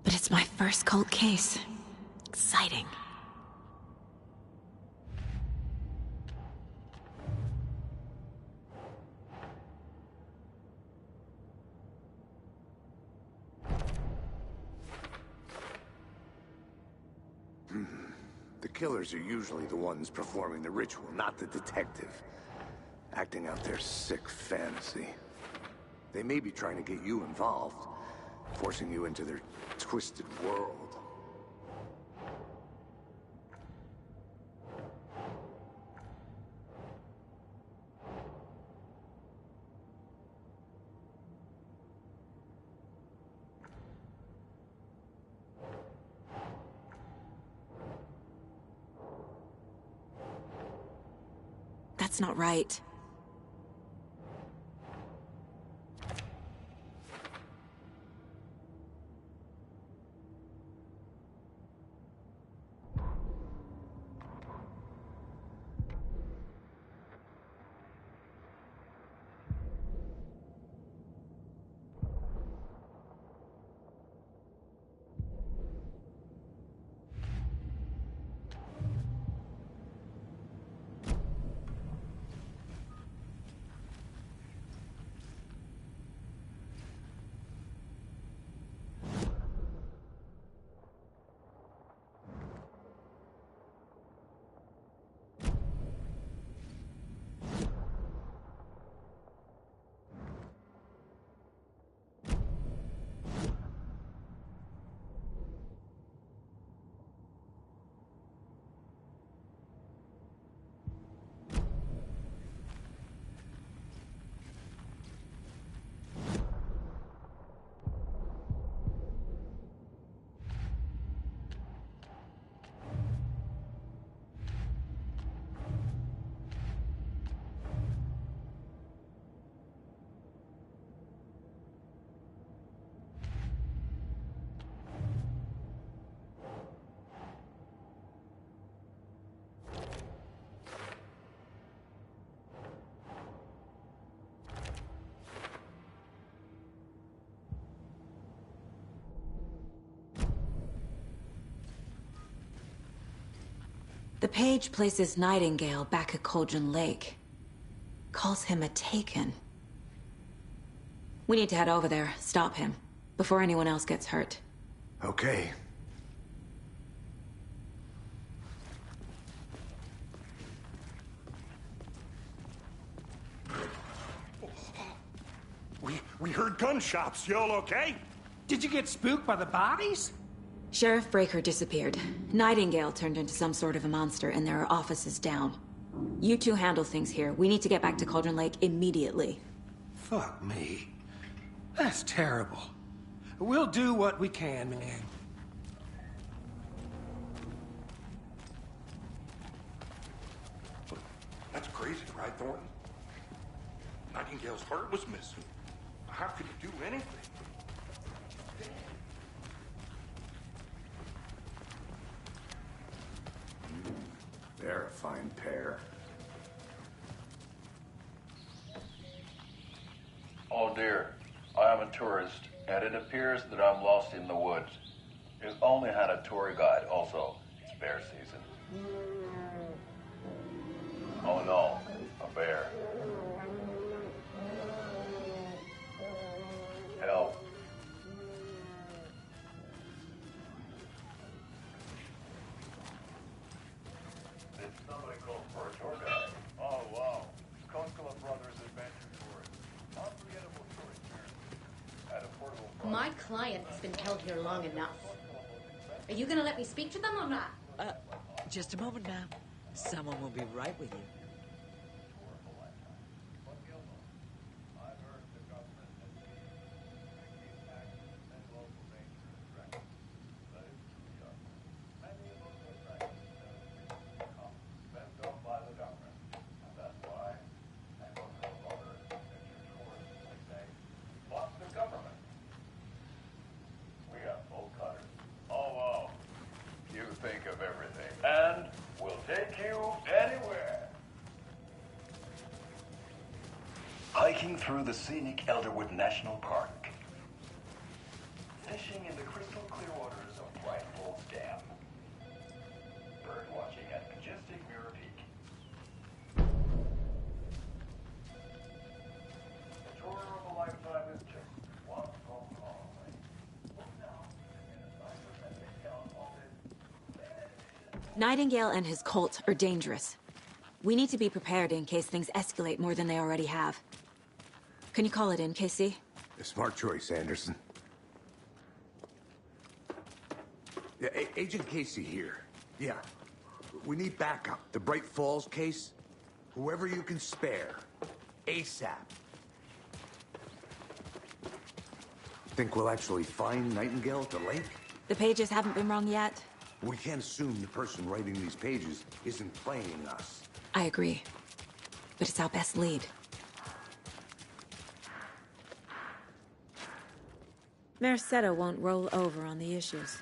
But it's my first cult case. Exciting. The killers are usually the ones performing the ritual, not the detective. Acting out their sick fantasy. They may be trying to get you involved, forcing you into their twisted world. That's not right. The page places Nightingale back at Cauldron Lake. Calls him a Taken. We need to head over there, stop him, before anyone else gets hurt. Okay. We heard gunshots. Y'all okay? Did you get spooked by the bodies? Sheriff Breaker disappeared. Nightingale turned into some sort of a monster, and there are offices down. You two handle things here. We need to get back to Cauldron Lake immediately. Fuck me. That's terrible. We'll do what we can, man. That's crazy, right, Thornton? Nightingale's heart was missing. How could he do anything? They're a fine pair. Oh dear, I am a tourist, and it appears that I'm lost in the woods. You've only had a tour guide, also. It's bear season. Oh no, a bear. Help. Did somebody call for a tour guide? Oh wow, Consola Brothers Adventure Tours. Unforgettable tour experience at a portable park. My client has been held here long enough. Are you gonna let me speak to them or not? Just a moment, ma'am. Someone will be right with you. Hiking through the scenic Elderwood National Park. Fishing in the crystal clear waters of Bright Falls Dam. Bird watching at majestic Mirror Peak. The tour of a lifetime is just one phone call away. Book now and get a 9% discount on this. Nightingale and his cult are dangerous. We need to be prepared in case things escalate more than they already have. Can you call it in, Casey? A smart choice, Anderson. Yeah, Agent Casey here. Yeah. We need backup. The Bright Falls case. Whoever you can spare. ASAP. Think we'll actually find Nightingale at the lake? The pages haven't been wrong yet. We can't assume the person writing these pages isn't playing us. I agree. But it's our best lead. Mercado won't roll over on the issues.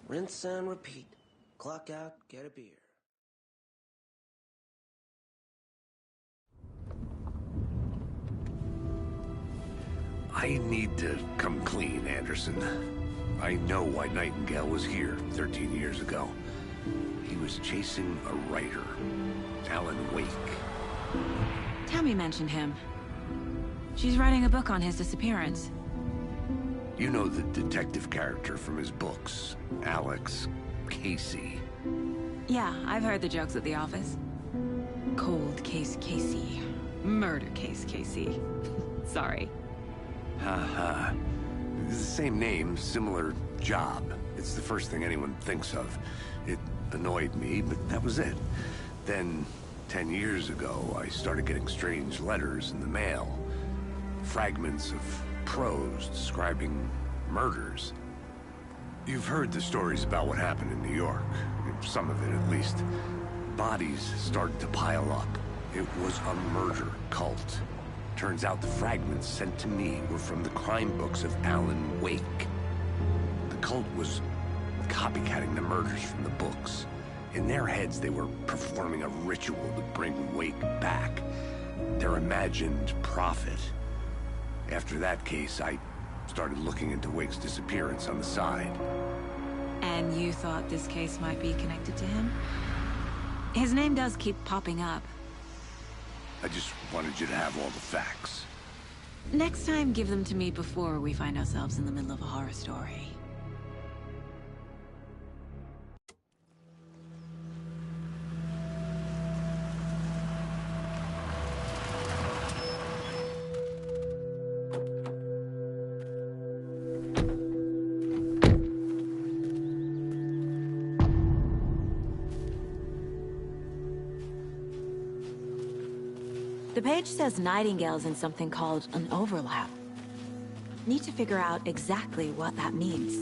Rinse and repeat. Clock out, get a beer. I need to come clean, Anderson. I know why Nightingale was here 13 years ago. He was chasing a writer, Alan Wake. Tammy mentioned him. She's writing a book on his disappearance. You know the detective character from his books, Alex Casey. Yeah, I've heard the jokes at the office. Cold case Casey. Murder case Casey. Sorry. Ha. The same name, similar job. It's the first thing anyone thinks of. It annoyed me, but that was it. Then, 10 years ago, I started getting strange letters in the mail. Fragments of prose describing murders. You've heard the stories about what happened in New York. Some of it, at least. Bodies started to pile up. It was a murder cult. Turns out the fragments sent to me were from the crime books of Alan Wake. The cult was copycatting the murders from the books. In their heads, they were performing a ritual to bring Wake back. Their imagined prophet. After that case, I started looking into Wake's disappearance on the side. And you thought this case might be connected to him? His name does keep popping up. I just wanted you to have all the facts. Next time, give them to me before we find ourselves in the middle of a horror story. The page says Nightingale's in something called an overlap. Need to figure out exactly what that means.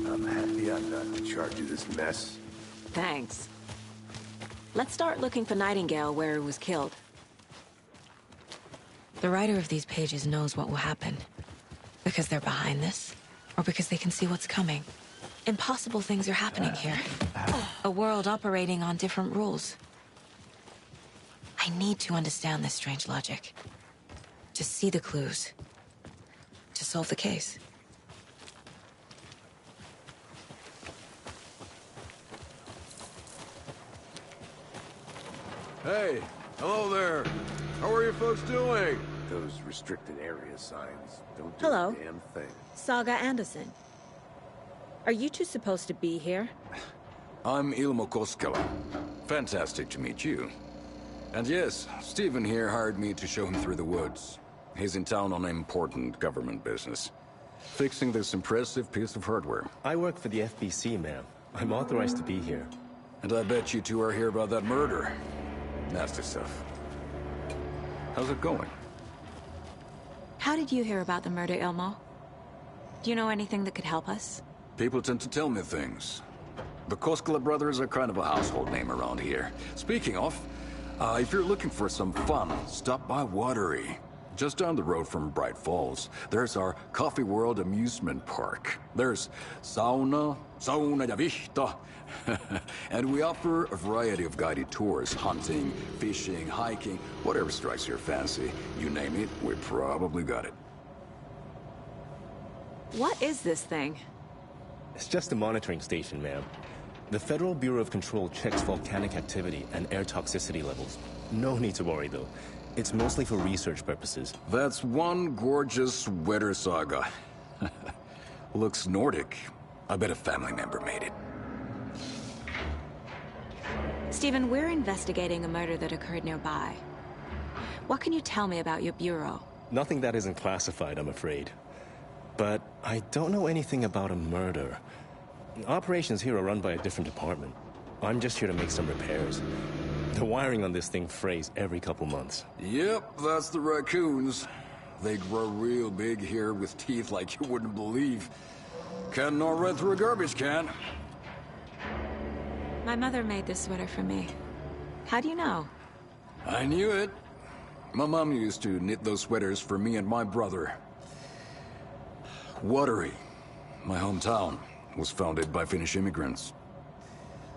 I'm happy I'm not in charge of this mess. Thanks. Let's start looking for Nightingale where he was killed. The writer of these pages knows what will happen. Because they're behind this, or because they can see what's coming. Impossible things are happening here. A world operating on different rules. I need to understand this strange logic. To see the clues. To solve the case. Hey, hello there. How are you folks doing? Those restricted area signs don't do Hello. a damn thing. Saga Anderson. Are you two supposed to be here? I'm Ilmo Koskela. Fantastic to meet you. And yes, Stephen here hired me to show him through the woods. He's in town on important government business. Fixing this impressive piece of hardware. I work for the FBC, ma'am. I'm authorized to be here. And I bet you two are here about that murder. Nasty stuff. How's it going? How did you hear about the murder, Ilmo? Do you know anything that could help us? People tend to tell me things. The Koskela brothers are kind of a household name around here. Speaking of, if you're looking for some fun, stop by Watery. Just down the road from Bright Falls, there's our Coffee World amusement park. There's sauna ja vihta. And we offer a variety of guided tours, hunting, fishing, hiking, whatever strikes your fancy. You name it, we probably got it. What is this thing? It's just a monitoring station, ma'am. The Federal Bureau of Control checks volcanic activity and air toxicity levels. No need to worry, though. It's mostly for research purposes. That's one gorgeous sweater saga. Looks Nordic. I bet a family member made it. Stephen, we're investigating a murder that occurred nearby. What can you tell me about your bureau? Nothing that isn't classified, I'm afraid. But I don't know anything about a murder. Operations here are run by a different department. I'm just here to make some repairs. The wiring on this thing frays every couple months. Yep, that's the raccoons. They grow real big here with teeth like you wouldn't believe. Can't gnaw right through a garbage can. My mother made this sweater for me. How do you know? I knew it. My mom used to knit those sweaters for me and my brother. Watery, my hometown, was founded by Finnish immigrants.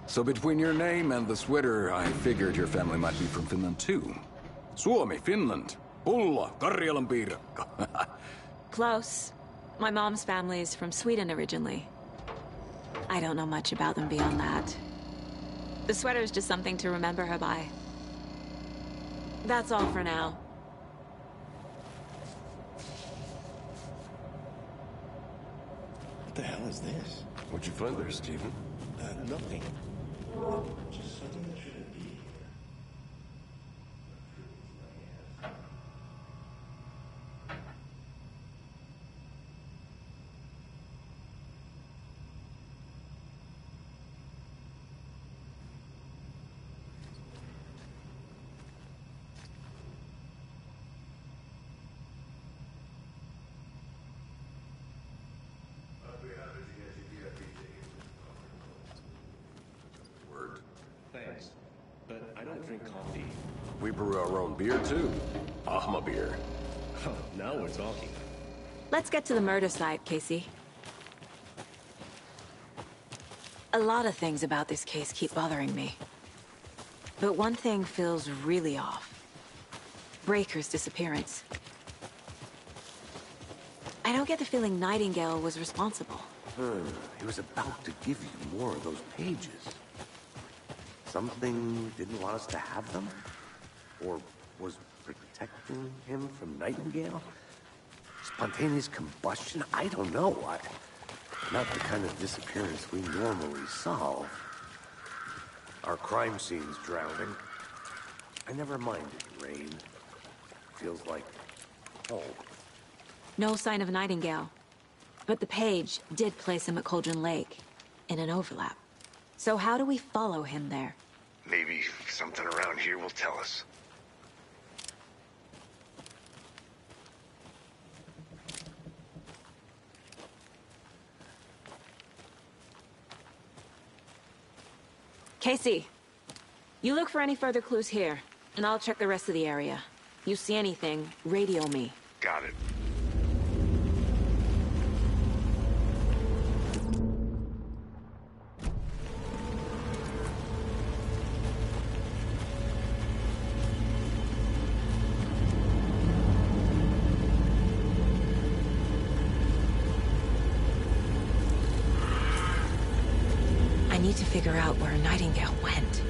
So between your name and the sweater, I figured your family might be from Finland too. Suomi, Finland. Pulla, Karjalan piirakka. Close. My mom's family is from Sweden originally. I don't know much about them beyond that. The sweater is just something to remember her by. That's all for now. What the hell is this? What'd you find there, Stephen? Nothing. Thanks, but I don't drink coffee. We brew our own beer too. Ahma beer. Oh, now we're talking. Let's get to the murder site, Casey. A lot of things about this case keep bothering me. But one thing feels really off. Breaker's disappearance. I don't get the feeling Nightingale was responsible. He was about to give you more of those pages. Something didn't want us to have them? Or was protecting him from Nightingale? Spontaneous combustion? I don't know. Not the kind of disappearance we normally solve. Our crime scene's drowning. I never minded rain. Feels like home. No sign of Nightingale. But the page did place him at Cauldron Lake, in an overlap. So how do we follow him there? Maybe something around here will tell us. Casey, you look for any further clues here, and I'll check the rest of the area. You see anything, radio me. Got it. I need to figure out where Nightingale went.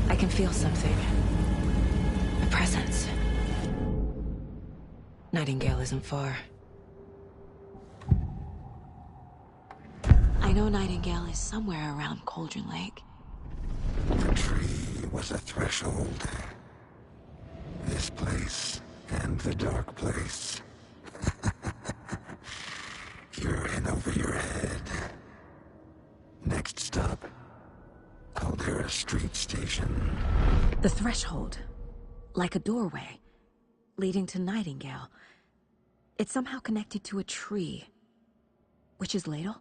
I can feel something. A presence. Nightingale isn't far. I know Nightingale is somewhere around Cauldron Lake. The tree was a threshold. This place and the dark place. You're in over your head. Next stop, Caldera Street Station. The threshold. Like a doorway. Leading to Nightingale. It's somehow connected to a tree. Witch's Ladle?